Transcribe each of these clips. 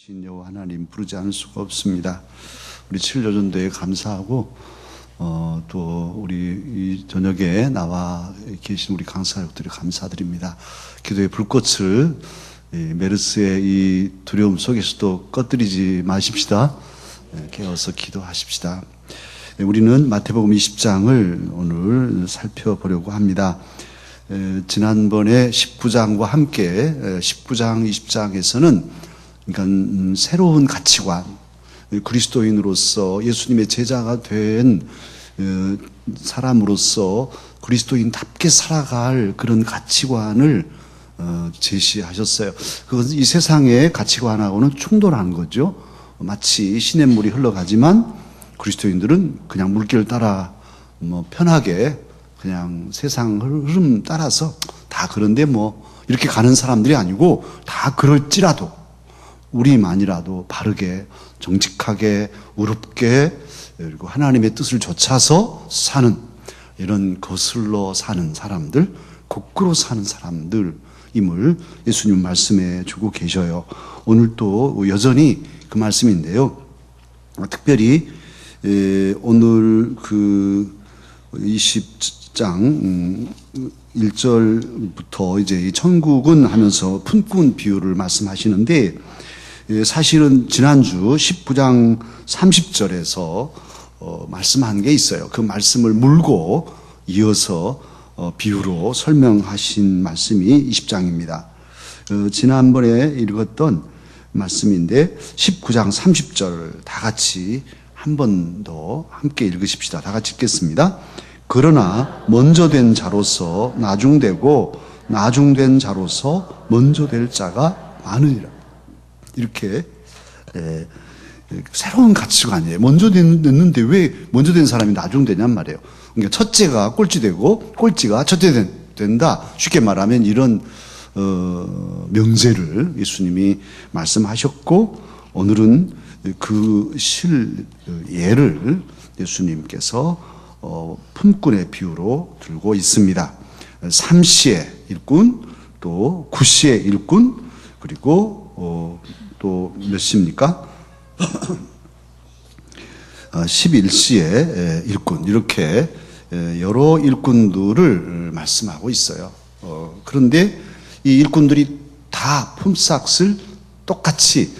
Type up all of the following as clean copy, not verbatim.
신 여호와 하나님 부르지 않을 수가 없습니다. 우리 7여전도에 감사하고 또 우리 이 저녁에 나와 계신 우리 강사역들에 감사드립니다. 기도의 불꽃을 메르스의 이 두려움 속에서도 꺼뜨리지 마십시다. 깨어서 기도하십시다. 우리는 마태복음 20장을 오늘 살펴보려고 합니다. 지난번에 19장과 함께 19장, 20장에서는 그러니까 새로운 가치관, 그리스도인으로서 예수님의 제자가 된 사람으로서 그리스도인답게 살아갈 그런 가치관을 제시하셨어요. 그것은 이 세상의 가치관하고는 충돌하는 거죠. 마치 시냇물이 흘러가지만 그리스도인들은 그냥 물길을 따라 편하게 그냥 세상 흐름 따라서 다 그런데 이렇게 가는 사람들이 아니고 다 그럴지라도 우리만이라도 바르게 정직하게 의롭게 그리고 하나님의 뜻을 좇아서 사는 이런 거슬러 사는 사람들, 거꾸로 사는 사람들임을 예수님 말씀해 주고 계셔요. 오늘 또 여전히 그 말씀인데요. 특별히 오늘 그 20장 1절부터 이제 천국은 하면서 품꾼 비유를 말씀하시는데, 사실은 지난주 19장 30절에서 말씀한 게 있어요. 그 말씀을 물고 이어서 비유로 설명하신 말씀이 20장입니다. 지난번에 읽었던 말씀인데 19장 30절 다 같이 한 번 더 함께 읽으십시다. 다 같이 읽겠습니다. 그러나 먼저 된 자로서 나중되고 나중된 자로서 먼저 될 자가 많으리라. 이렇게 새로운 가치관이에요. 먼저 됐는데 왜 먼저 된 사람이 나중되냔 말이에요. 그러니까 첫째가 꼴찌되고 꼴찌가 첫째 된다. 쉽게 말하면 이런 명제를 예수님이 말씀하셨고, 오늘은 그 예를 예수님께서 품꾼의 비유로 들고 있습니다. 삼시의 일꾼, 또 구시의 일꾼, 그리고 또 몇 시입니까? 11시의 일꾼, 이렇게 여러 일꾼들을 말씀하고 있어요. 그런데 이 일꾼들이 다 품삯을 똑같이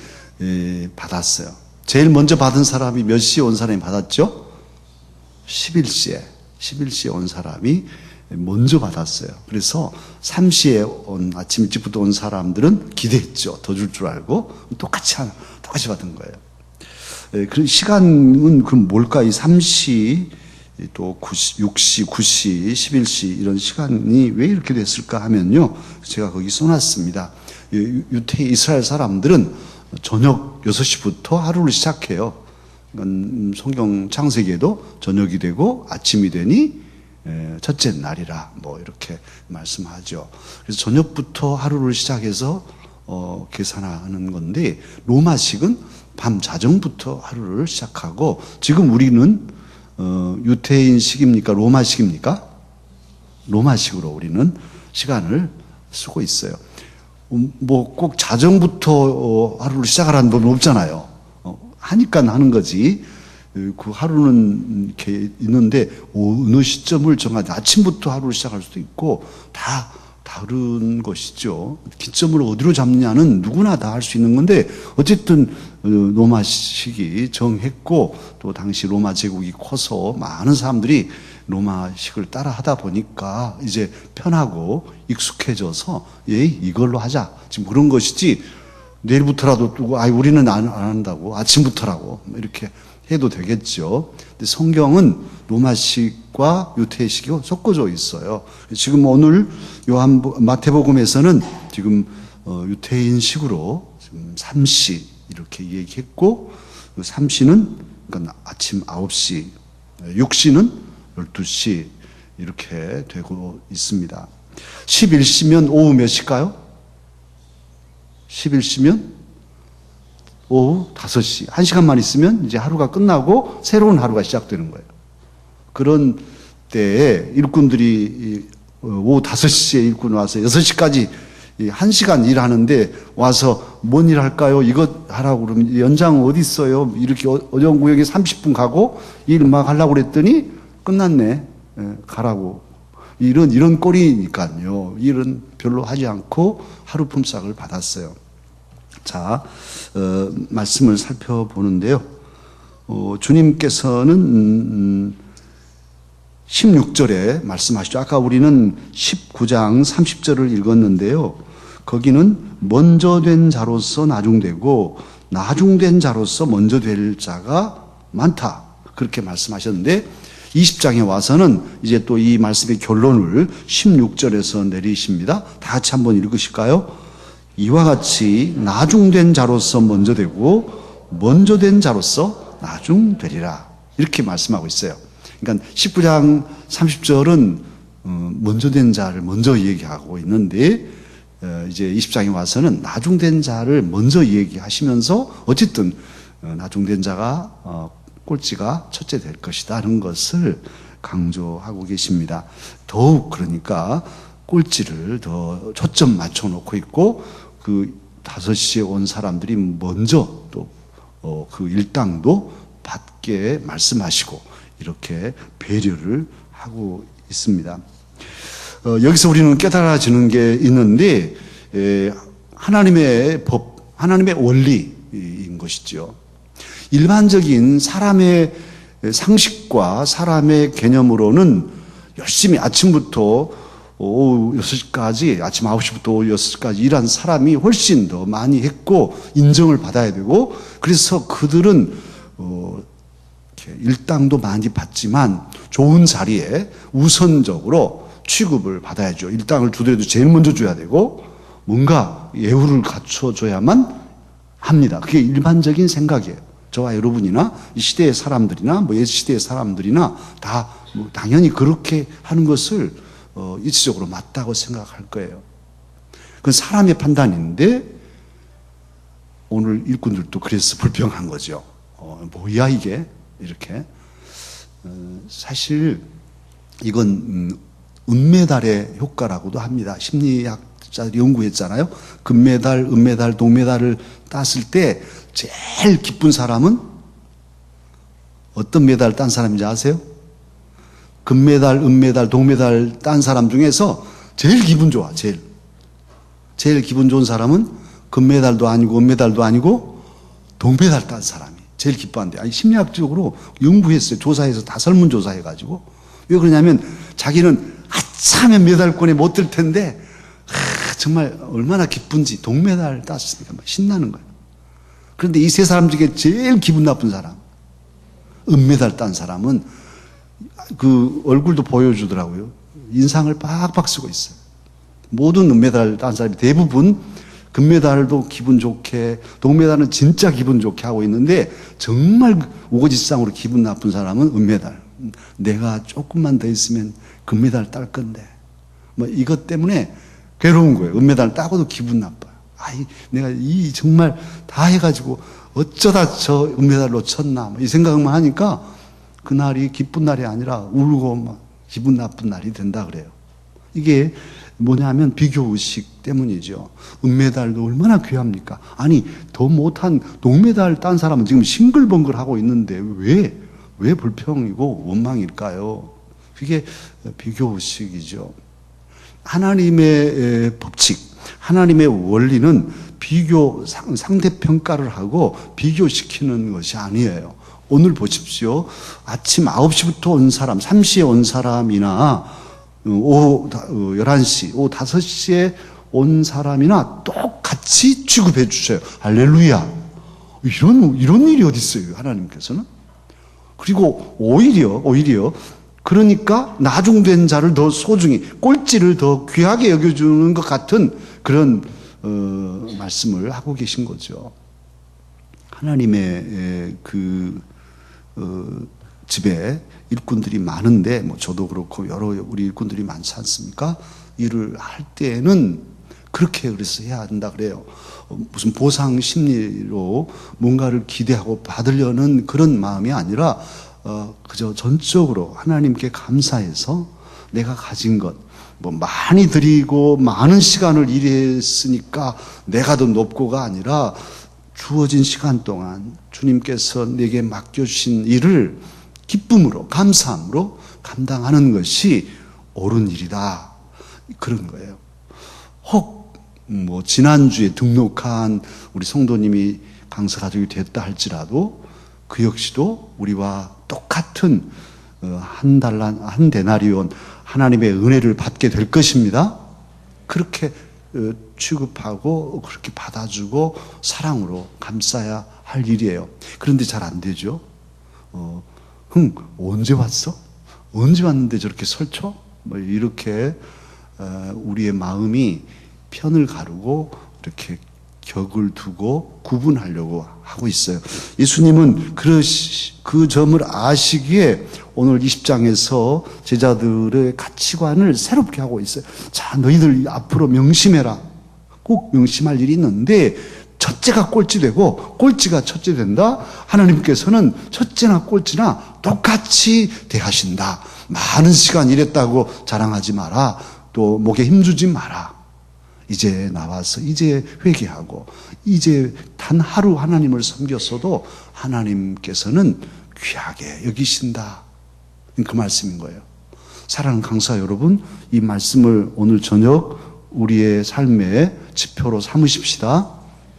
받았어요. 제일 먼저 받은 사람이 몇 시에 온 사람이 받았죠? 11시에 온 사람이 먼저 받았어요. 그래서 3시에 온, 아침 일찍부터 온 사람들은 기대했죠. 더 줄 줄 알고. 똑같이 받은 거예요. 그런 시간은 그럼 뭘까? 이 3시, 또 6시, 9시, 11시 이런 시간이 왜 이렇게 됐을까 하면요. 제가 거기 써놨습니다. 유태 이스라엘 사람들은 저녁 6시부터 하루를 시작해요. 성경 창세기에도 저녁이 되고 아침이 되니 첫째 날이라 이렇게 말씀하죠. 그래서 저녁부터 하루를 시작해서 계산하는 건데, 로마식은 밤 자정부터 하루를 시작하고, 지금 우리는 유태인식입니까? 로마식입니까? 로마식으로 우리는 시간을 쓰고 있어요. 꼭 자정부터 하루를 시작하라는 법은 없잖아요. 하니까 하는 거지. 그 하루는 이렇게 있는데 어느 시점을 정하지, 아침부터 하루를 시작할 수도 있고 다 다른 것이죠. 기점을 어디로 잡느냐는 누구나 다 할 수 있는 건데, 어쨌든 로마식이 정했고, 또 당시 로마 제국이 커서 많은 사람들이 로마식을 따라 하다 보니까 이제 편하고 익숙해져서 이걸로 하자, 지금 그런 것이지, 내일부터라도 두고 우리는 안 한다고 아침부터라고 이렇게 해도 되겠죠. 근데 성경은 로마식과 유태식이 섞어져 있어요. 지금 오늘 마태복음에서는 지금 유태인식으로 지금 3시 이렇게 얘기했고, 그 3시는 그러니까 아침 9시, 6시는 12시 이렇게 되고 있습니다. 11시면 오후 몇 시일까요? 11시면 오후 5시. 1시간만 있으면 이제 하루가 끝나고 새로운 하루가 시작되는 거예요. 그런 때에 일꾼들이 오후 5시에 일꾼 와서 6시까지 한 시간 일하는데 와서 뭔 일 할까요? 이거 하라고 그러면 연장 어디 있어요? 이렇게 어려운 구역에 30분 가고 일 막 하려고 그랬더니 끝났네. 가라고. 이런 꼴이니까요. 일은 별로 하지 않고 하루 품삯을 받았어요. 자, 말씀을 살펴보는데요. 주님께서는 16절에 말씀하시죠. 아까 우리는 19장 30절을 읽었는데요. 거기는 먼저 된 자로서 나중되고 나중된 자로서 먼저 될 자가 많다. 그렇게 말씀하셨는데 20장에 와서는 이제 또 이 말씀의 결론을 16절에서 내리십니다. 다 같이 한번 읽으실까요? 이와 같이 나중된 자로서 먼저 되고 먼저 된 자로서 나중되리라. 이렇게 말씀하고 있어요. 그러니까 19장 30절은 먼저 된 자를 먼저 얘기하고 있는데 이제 20장에 와서는 나중된 자를 먼저 얘기하시면서 어쨌든 나중된 자가 꼴찌가 첫째 될 것이다는 것을 강조하고 계십니다. 더욱 그러니까 꼴찌를 더 초점 맞춰 놓고 있고 그 5시에 온 사람들이 먼저 또 그 일당도 받게 말씀하시고 이렇게 배려를 하고 있습니다. 여기서 우리는 깨달아지는 게 있는데 하나님의 법, 하나님의 원리인 것이죠. 일반적인 사람의 상식과 사람의 개념으로는 열심히 아침부터 오후 6시까지, 아침 9시부터 오후 6시까지 일한 사람이 훨씬 더 많이 했고 인정을 받아야 되고 그래서 그들은 일당도 많이 받지만 좋은 자리에 우선적으로 취급을 받아야죠. 일당을 주더라도 제일 먼저 줘야 되고 뭔가 예우를 갖춰줘야만 합니다. 그게 일반적인 생각이에요. 저와 여러분이나 이 시대의 사람들이나 뭐 옛 시대의 사람들이나 다 뭐 당연히 그렇게 하는 것을 이치적으로 맞다고 생각할 거예요. 그건 사람의 판단인데 오늘 일꾼들도 그래서 불평한 거죠. 뭐야 이게 이렇게. 사실 이건 은메달의 효과라고도 합니다. 심리학자들이 연구했잖아요. 금메달, 은메달, 동메달을 땄을 때 제일 기쁜 사람은 어떤 메달을 딴 사람인지 아세요? 금메달, 은메달, 동메달 딴 사람 중에서 제일 기분 좋아. 제일 기분 좋은 사람은 금메달도 아니고 은메달도 아니고 동메달 딴 사람이 제일 기뻐한대. 아니 심리학적으로 연구했어요. 조사해서 다 설문조사해가지고. 왜 그러냐면 자기는 아차면 메달권에 못 들 텐데 정말 얼마나 기쁜지 동메달 땄으니까 신나는 거예요. 그런데 이 세 사람 중에 제일 기분 나쁜 사람, 은메달 딴 사람은 그 얼굴도 보여주더라고요. 인상을 빡빡 쓰고 있어요. 모든 은메달 딴 사람이 대부분 금메달도 기분 좋게, 동메달은 진짜 기분 좋게 하고 있는데 정말 우거지상으로 기분 나쁜 사람은 은메달. 내가 조금만 더 있으면 금메달 딸 건데. 뭐 이것 때문에 괴로운 거예요. 은메달 따고도 기분 나빠요. 아이, 내가 이 정말 다 해가지고 어쩌다 저 은메달 놓쳤나. 뭐 이 생각만 하니까 그날이 기쁜 날이 아니라 울고 막 기분 나쁜 날이 된다 그래요. 이게 뭐냐면 비교의식 때문이죠. 은메달도 얼마나 귀합니까? 아니, 더 못한 동메달 딴 사람은 지금 싱글벙글 하고 있는데 왜 불평이고 원망일까요? 그게 비교의식이죠. 하나님의 법칙, 하나님의 원리는 상대평가를 하고 비교시키는 것이 아니에요. 오늘 보십시오. 아침 9시부터 온 사람, 3시에 온 사람이나 오후 11시, 오후 5시에 온 사람이나 똑같이 취급해 주셔요. 할렐루야. 이런 일이 어디 있어요, 하나님께서는? 그리고 오히려 그러니까 나중된 자를 더 소중히, 꼴찌를 더 귀하게 여겨주는 것 같은 그런 말씀을 하고 계신 거죠. 하나님의 집에 일꾼들이 많은데, 뭐 저도 그렇고 여러 우리 일꾼들이 많지 않습니까? 일을 할 때에는 그렇게 그래서 해야 한다 그래요. 무슨 보상 심리로 뭔가를 기대하고 받으려는 그런 마음이 아니라 그저 전적으로 하나님께 감사해서 내가 가진 것, 뭐 많이 드리고 많은 시간을 일했으니까 내가 더 높고가 아니라 주어진 시간 동안 주님께서 내게 맡겨주신 일을 기쁨으로, 감사함으로 감당하는 것이 옳은 일이다. 그런 거예요. 혹 뭐 지난주에 등록한 우리 성도님이 강사 가족이 됐다 할지라도 그 역시도 우리와 똑같은 한 데나리온 하나님의 은혜를 받게 될 것입니다. 그렇게 취급하고 그렇게 받아주고 사랑으로 감싸야 할 일이에요. 그런데 잘 안 되죠. 언제 왔어? 언제 왔는데 저렇게 설쳐? 뭐 이렇게 우리의 마음이 편을 가르고 이렇게 격을 두고 구분하려고 하고 있어요. 예수님은 그 점을 아시기에 오늘 20장에서 제자들의 가치관을 새롭게 하고 있어요. 자, 너희들 앞으로 명심해라. 꼭 명심할 일이 있는데 첫째가 꼴찌되고 꼴찌가 첫째 된다. 하나님께서는 첫째나 꼴찌나 똑같이 대하신다. 많은 시간 일했다고 자랑하지 마라. 또 목에 힘주지 마라. 이제 나와서 이제 회개하고 이제 단 하루 하나님을 섬겼어도 하나님께서는 귀하게 여기신다. 그 말씀인 거예요. 사랑하는 강사 여러분, 이 말씀을 오늘 저녁 우리의 삶의 지표로 삼으십시다.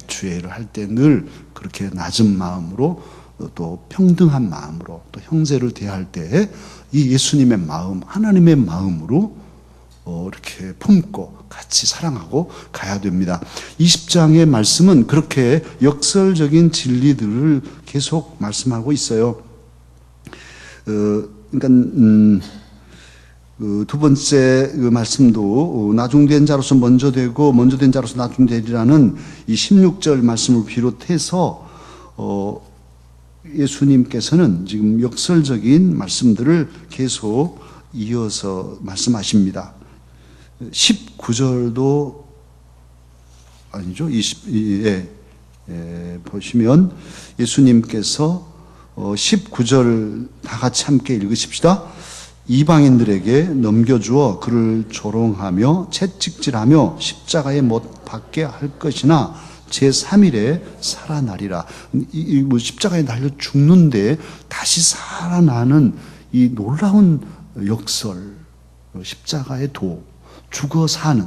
주의 일을 할 때 늘 그렇게 낮은 마음으로 또 평등한 마음으로 또 형제를 대할 때 이 예수님의 마음, 하나님의 마음으로 이렇게 품고 같이 사랑하고 가야 됩니다. 20장의 말씀은 그렇게 역설적인 진리들을 계속 말씀하고 있어요. 그러니까 두 번째 말씀도 나중된 자로서 먼저 되고 먼저 된 자로서 나중되리라는 이 16절 말씀을 비롯해서 예수님께서는 지금 역설적인 말씀들을 계속 이어서 말씀하십니다. 19절도 아니죠. 보시면 예수님께서 19절 다 같이 함께 읽으십시다. 이방인들에게 넘겨주어 그를 조롱하며 채찍질하며 십자가에 못 박게 할 것이나 제3일에 살아나리라. 뭐 십자가에 달려 죽는데 다시 살아나는 이 놀라운 역설, 십자가의 도, 죽어 사는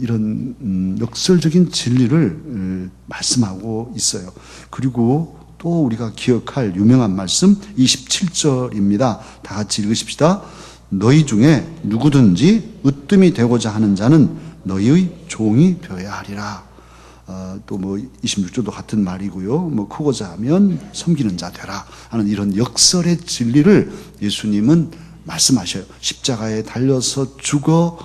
이런 역설적인 진리를 말씀하고 있어요. 그리고 또 우리가 기억할 유명한 말씀 27절입니다. 다 같이 읽으십시다. 너희 중에 누구든지 으뜸이 되고자 하는 자는 너희의 종이 되어야 하리라. 또 뭐 26절도 같은 말이고요. 뭐 크고자 하면 섬기는 자 되라 하는 이런 역설의 진리를 예수님은 말씀하셔요. 십자가에 달려서 죽어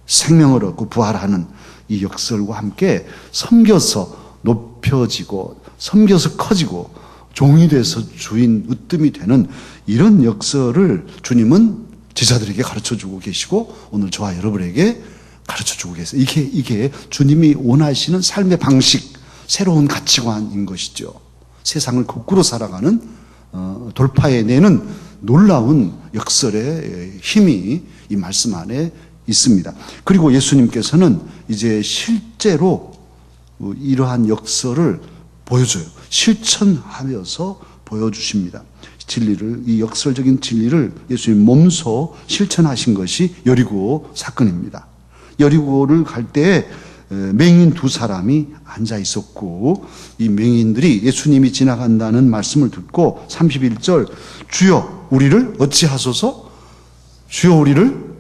생명을 얻고 부활하는 이 역설과 함께 섬겨서 높여지고 섬겨서 커지고 종이 돼서 주인 으뜸이 되는 이런 역설을 주님은 제자들에게 가르쳐주고 계시고 오늘 저와 여러분에게 가르쳐주고 계세요. 이게 주님이 원하시는 삶의 방식, 새로운 가치관인 것이죠. 세상을 거꾸로 살아가는 돌파해내는 놀라운 역설의 힘이 이 말씀 안에 있습니다. 그리고 예수님께서는 이제 실제로 이러한 역설을 보여줘요. 실천하면서 보여주십니다. 진리를, 이 역설적인 진리를 예수님 몸소 실천하신 것이 여리고 사건입니다. 여리고를 갈 때 맹인 두 사람이 앉아 있었고 이 맹인들이 예수님이 지나간다는 말씀을 듣고 31절 주여 우리를 어찌하소서, 주여 우리를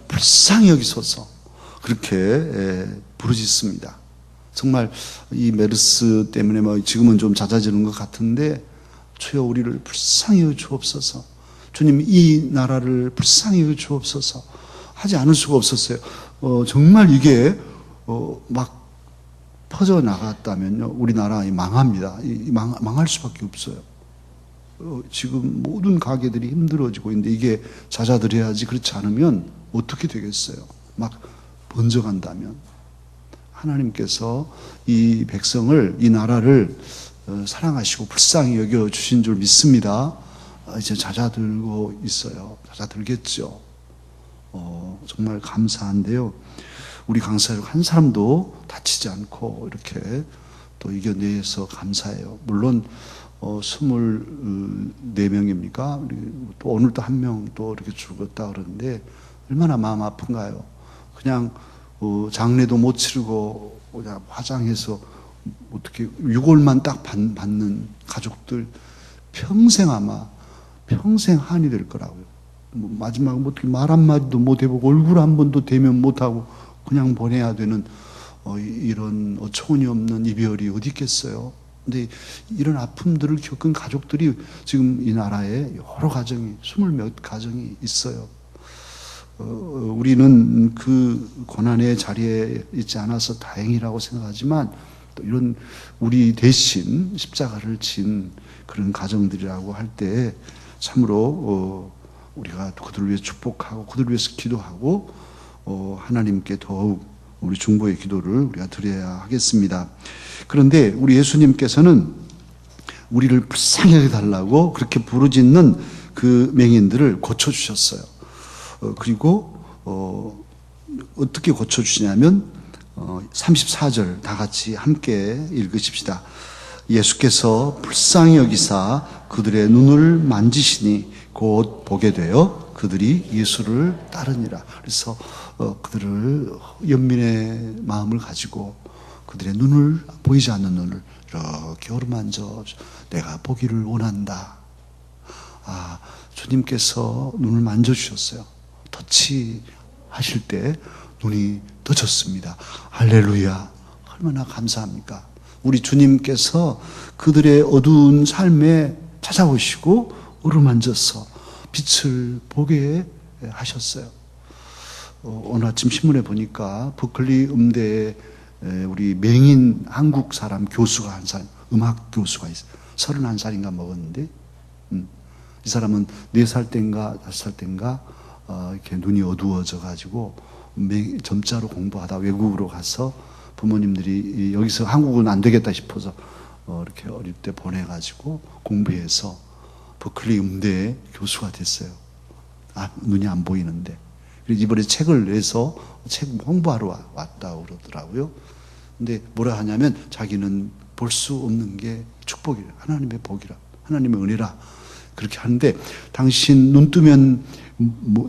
불쌍히 여기소서 그렇게 부르짖습니다. 정말 이 메르스 때문에 뭐 지금은 좀 잦아지는 것 같은데 주여 우리를 불쌍히 여겨 주옵소서, 주님 이 나라를 불쌍히 여겨 주옵소서 하지 않을 수가 없었어요. 정말 이게 막 퍼져 나갔다면요 우리나라 망합니다. 망할 수밖에 없어요. 지금 모든 가게들이 힘들어지고 있는데 이게 잦아들어야지, 그렇지 않으면 어떻게 되겠어요? 막 번져간다면. 하나님께서 이 백성을, 이 나라를 사랑하시고 불쌍히 여겨주신 줄 믿습니다. 이제 잦아들고 있어요. 잦아들겠죠. 정말 감사한데요. 우리 강사역 한 사람도 다치지 않고 이렇게 또 이겨내서 감사해요. 물론 24명입니까? 또 오늘 또 한 명 또 이렇게 죽었다 그러는데 얼마나 마음 아픈가요? 그냥 장례도 못 치르고 그냥 화장해서 어떻게 6월만 딱 받는 가족들 평생 한이 될 거라고요. 마지막 어떻게 말 한마디도 못 해보고 얼굴 한 번도 대면 못하고 그냥 보내야 되는 이런 어처구니 없는 이별이 어디 있겠어요. 근데 이런 아픔들을 겪은 가족들이 지금 이 나라에 여러 가정이 20몇 가정이 있어요. 우리는 그 고난의 자리에 있지 않아서 다행이라고 생각하지만 또 이런 우리 대신 십자가를 진 그런 가정들이라고 할 때 참으로 우리가 그들을 위해 축복하고 그들을 위해서 기도하고 하나님께 더욱 우리 중보의 기도를 우리가 드려야 하겠습니다. 그런데 우리 예수님께서는 우리를 불쌍히 여겨달라고 그렇게 부르짖는 그 맹인들을 고쳐주셨어요. 그리고 어떻게 고쳐주시냐면 34절 다 같이 함께 읽으십시다. 예수께서 불쌍히 여기사 그들의 눈을 만지시니 곧 보게 되어 그들이 예수를 따르니라. 그래서 그들을 연민의 마음을 가지고 그들의 눈을 보이지 않는 눈을 이렇게 어루만져 내가 보기를 원한다. 주님께서 눈을 만져주셨어요. 터치하실 때 눈이 떠졌습니다. 할렐루야. 얼마나 감사합니까? 우리 주님께서 그들의 어두운 삶에 찾아오시고 어루만져서 빛을 보게 하셨어요. 오늘 아침 신문에 보니까 버클리 음대에 우리 맹인 한국 사람 교수가 한 사람, 음악 교수가 있어요. 31살인가 먹었는데 이 사람은 4살 땐가 5살 땐가 이렇게 눈이 어두워져 가지고 점자로 공부하다 외국으로 가서 부모님들이 여기서 한국은 안 되겠다 싶어서 이렇게 어릴 때 보내가지고 공부해서 버클리 음대의 교수가 됐어요. 눈이 안 보이는데. 그래서 이번에 책을 내서 책 홍보하러 왔다고 그러더라고요. 근데 뭐라 하냐면 자기는 볼 수 없는 게 축복이라, 하나님의 복이라, 하나님의 은혜라 그렇게 하는데 당신 눈 뜨면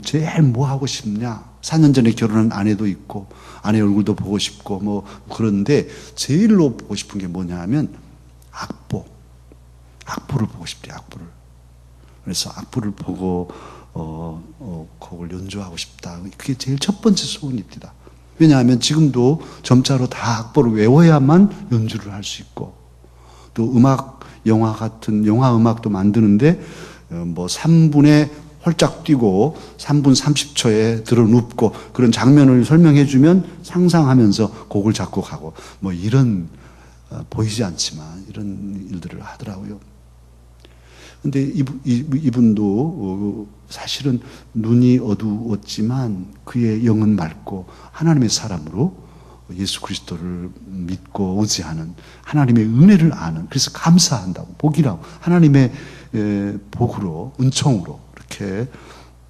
제일 뭐 하고 싶냐? 4년 전에 결혼한 아내도 있고 아내 얼굴도 보고 싶고 뭐 그런데 제일로 보고 싶은 게 뭐냐 하면 악보를 보고 싶대요. 악보를. 그래서 악보를 보고 곡을 연주하고 싶다. 그게 제일 첫 번째 소원입니다. 왜냐하면 지금도 점자로 다 악보를 외워야만 연주를 할 수 있고 또 영화 같은 영화 음악도 만드는데 3분에 홀짝 뛰고 3분 30초에 들어 눕고 그런 장면을 설명해 주면 상상하면서 곡을 작곡하고 뭐 이런 보이지 않지만 이런 일들을 하더라고요. 근데 이분도 사실은 눈이 어두웠지만 그의 영은 맑고 하나님의 사람으로 예수 그리스도를 믿고 의지하는 하나님의 은혜를 아는 그래서 감사한다고 복이라고 하나님의 복으로 은총으로 이렇게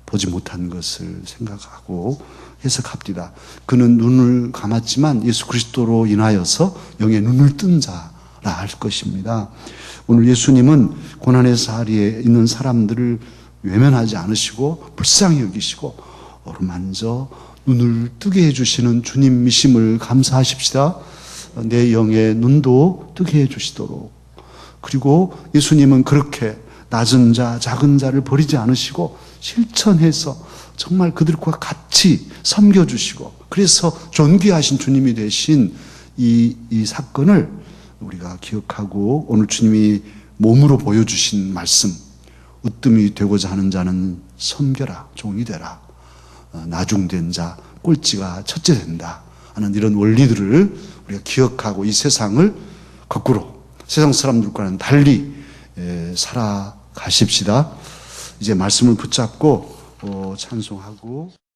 보지 못한 것을 생각하고 해석합니다. 그는 눈을 감았지만 예수 그리스도로 인하여서 영의 눈을 뜬 자라 할 것입니다. 오늘 예수님은 고난의 자리에 있는 사람들을 외면하지 않으시고 불쌍히 여기시고 어루만져 눈을 뜨게 해주시는 주님이심을 감사하십시다. 내 영의 눈도 뜨게 해주시도록. 그리고 예수님은 그렇게 낮은 자, 작은 자를 버리지 않으시고 실천해서 정말 그들과 같이 섬겨주시고 그래서 존귀하신 주님이 되신 이 사건을 우리가 기억하고 오늘 주님이 몸으로 보여주신 말씀 으뜸이 되고자 하는 자는 섬겨라, 종이 되라. 나중된 자, 꼴찌가 첫째 된다 하는 이런 원리들을 우리가 기억하고 이 세상을 거꾸로 세상 사람들과는 달리 살아가십시다. 이제 말씀을 붙잡고 찬송하고